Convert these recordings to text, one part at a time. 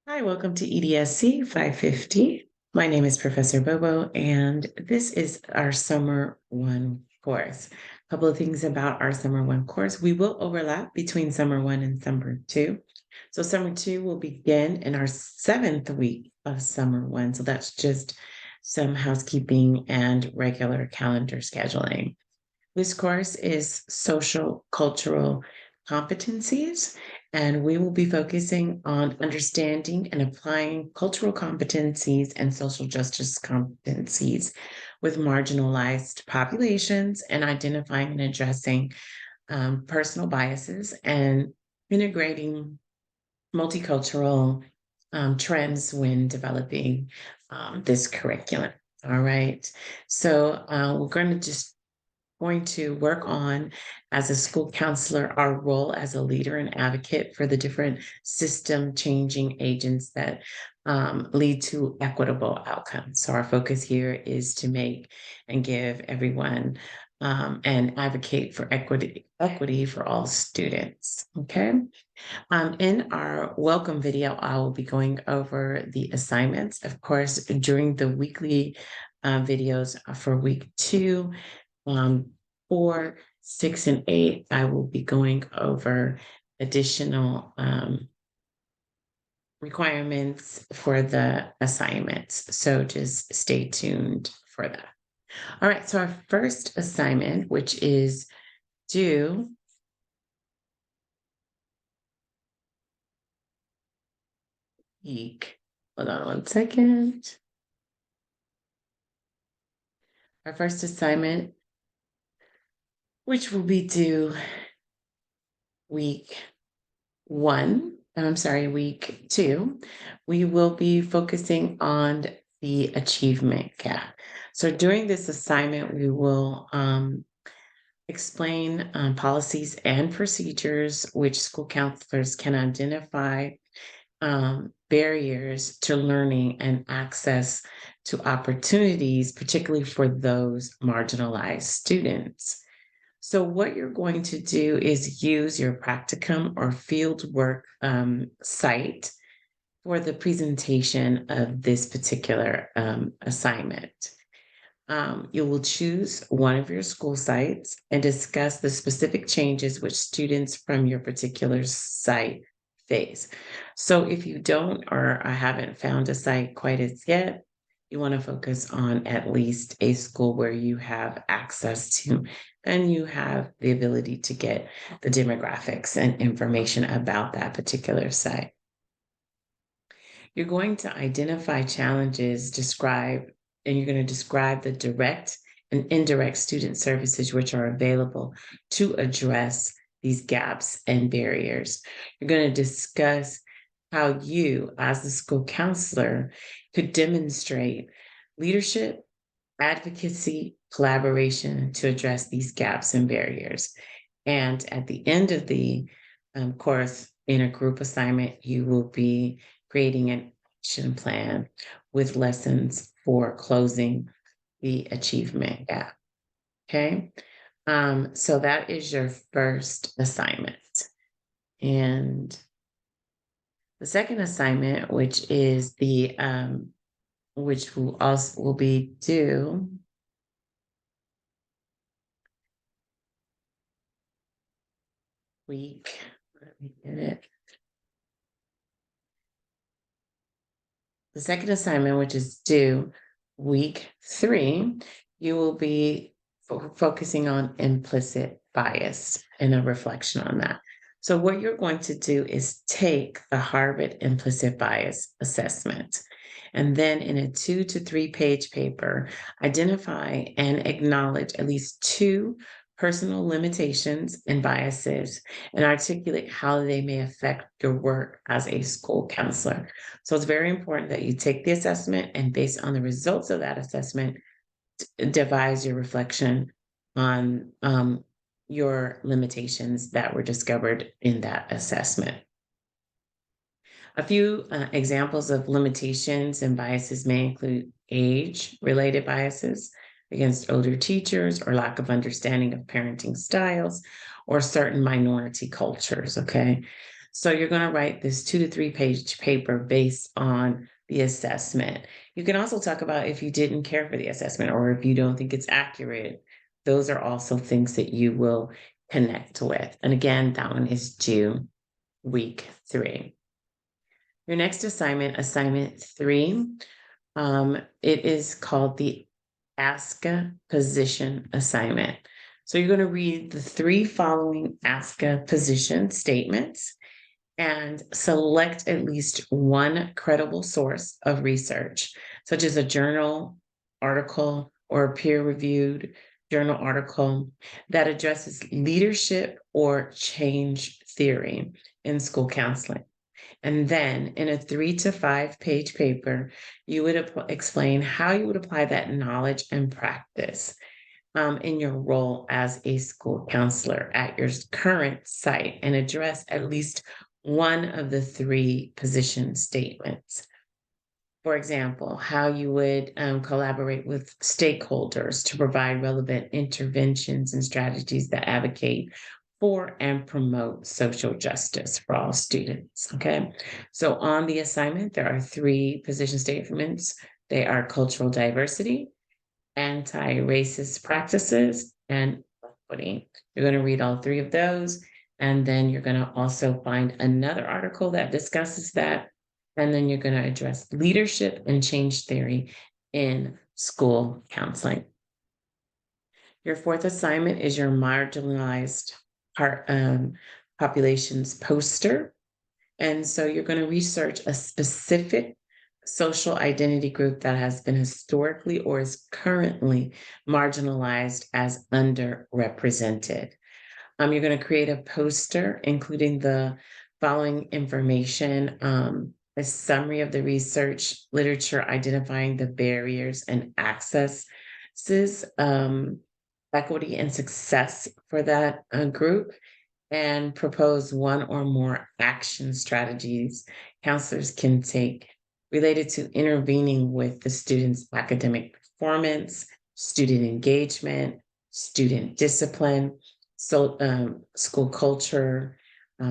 Hi, welcome to EDSC 550. My name is Professor Bobo, and this is our Summer 1 course. A couple of things about our Summer 1 course. We will overlap between Summer 1 and Summer 2. So Summer 2 will begin in our 7th week of Summer 1. So that's just some housekeeping and regular calendar scheduling. This course is social cultural competencies, and we will be focusing on understanding and applying cultural competencies and social justice competencies with marginalized populations and identifying and addressing personal biases and integrating multicultural trends when developing this curriculum. All right. So we're going to work on, as a school counselor, our role as a leader and advocate for the different system changing agents that lead to equitable outcomes. So our focus here is to make and give everyone and advocate for equity for all students. Okay. In our welcome video, I will be going over the assignments. Of course, during the weekly videos for week 2, 4, 6, and 8, I will be going over additional requirements for the assignments. So just stay tuned for that. All right, so our first assignment, which is due week. Hold on one second. Our first assignment, which will be due week 2, we will be focusing on the achievement gap. So during this assignment, we will explain policies and procedures which school counselors can identify barriers to learning and access to opportunities, particularly for those marginalized students. So what you're going to do is use your practicum or fieldwork site for the presentation of this particular assignment. You will choose one of your school sites and discuss the specific changes which students from your particular site face. So if you don't or I haven't found a site quite as yet, you want to focus on at least a school where you have access to and you have the ability to get the demographics and information about that particular site. You're going to identify challenges, and you're going to describe the direct and indirect student services which are available to address these gaps and barriers. You're going to discuss how you, as the school counselor, could demonstrate leadership, advocacy, collaboration to address these gaps and barriers. And at the end of the course, in a group assignment, you will be creating an action plan with lessons for closing the achievement gap. Okay. So that is your first assignment. And the second assignment, which is the which will be due week. Let me get it. The second assignment, which is due week 3, you will be focusing on implicit bias and a reflection on that. So what you're going to do is take the Harvard implicit bias assessment, and then in a 2 to 3 page paper, identify and acknowledge at least 2 personal limitations and biases and articulate how they may affect your work as a school counselor. So it's very important that you take the assessment and based on the results of that assessment, devise your reflection on your limitations that were discovered in that assessment. A few examples of limitations and biases may include age-related biases against older teachers or lack of understanding of parenting styles or certain minority cultures, okay? So you're going to write this 2 to 3 page paper based on the assessment. You can also talk about if you didn't care for the assessment or if you don't think it's accurate. Those are also things that you will connect with. And again, that one is due week 3. Your next assignment, assignment 3, it is called the ASCA position assignment. So you're going to read the 3 following ASCA position statements and select at least one credible source of research, such as a journal article or a peer-reviewed journal article that addresses leadership or change theory in school counseling. And then in a 3 to 5 page paper, you would explain how you would apply that knowledge and practice in your role as a school counselor at your current site and address at least one of the 3 position statements. For example, how you would collaborate with stakeholders to provide relevant interventions and strategies that advocate for and promote social justice for all students. Okay. So on the assignment, there are 3 position statements. They are cultural diversity, anti-racist practices, and equity. You're going to read all 3 of those. And then you're going to also find another article that discusses that. And then you're going to address leadership and change theory in school counseling. Your 4th assignment is your marginalized populations poster. And so you're going to research a specific social identity group that has been historically or is currently marginalized as underrepresented. You're going to create a poster including the following information, a summary of the research literature identifying the barriers and accesses, equity and success for that group, and propose one or more action strategies counselors can take related to intervening with the student's academic performance, student engagement, student discipline, so school culture,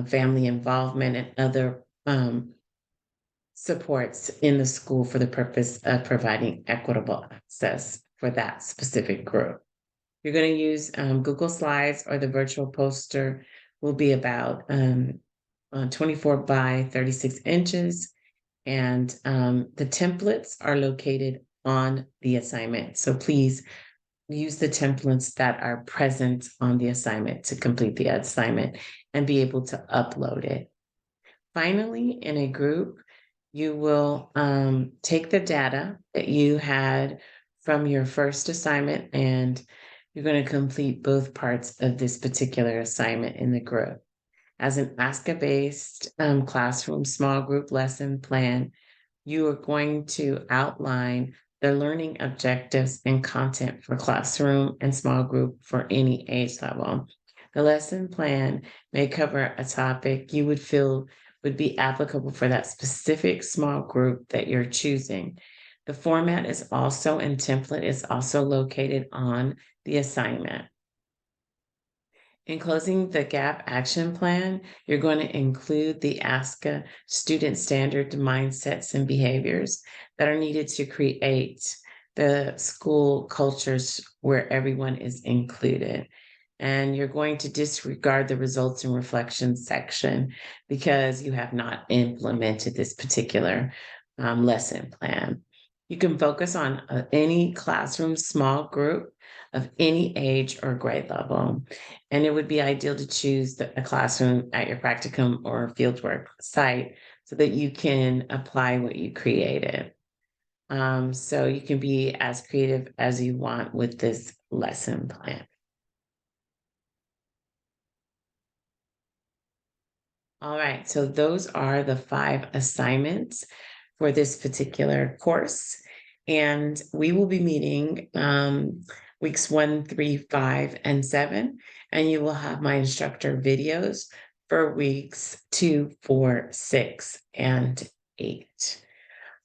family involvement, and other supports in the school for the purpose of providing equitable access for that specific group. You're going to use Google Slides, or the virtual poster will be about 24 by 36 inches. And the templates are located on the assignment. So please use the templates that are present on the assignment to complete the assignment and be able to upload it. Finally, in a group, you will take the data that you had from your first assignment, and you're going to complete both parts of this particular assignment in the group. As an ASCA-based classroom small group lesson plan, you are going to outline the learning objectives and content for classroom and small group for any age level. The lesson plan may cover a topic you would feel would be applicable for that specific small group that you're choosing. The format is also, and template is also located on the assignment. In closing the GAP action plan, you're going to include the ASCA student standard mindsets and behaviors that are needed to create the school cultures where everyone is included. And you're going to disregard the results and reflections section because you have not implemented this particular lesson plan. You can focus on any classroom small group of any age or grade level. And it would be ideal to choose a classroom at your practicum or fieldwork site so that you can apply what you created. So you can be as creative as you want with this lesson plan. All right, so those are the 5 assignments for this particular course. And we will be meeting weeks 1, 3, 5, and 7. And you will have my instructor videos for weeks 2, 4, 6, and 8.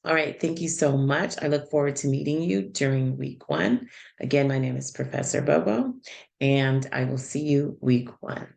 All right, thank you so much. I look forward to meeting you during week 1. Again, my name is Professor Bobo, and I will see you week 1.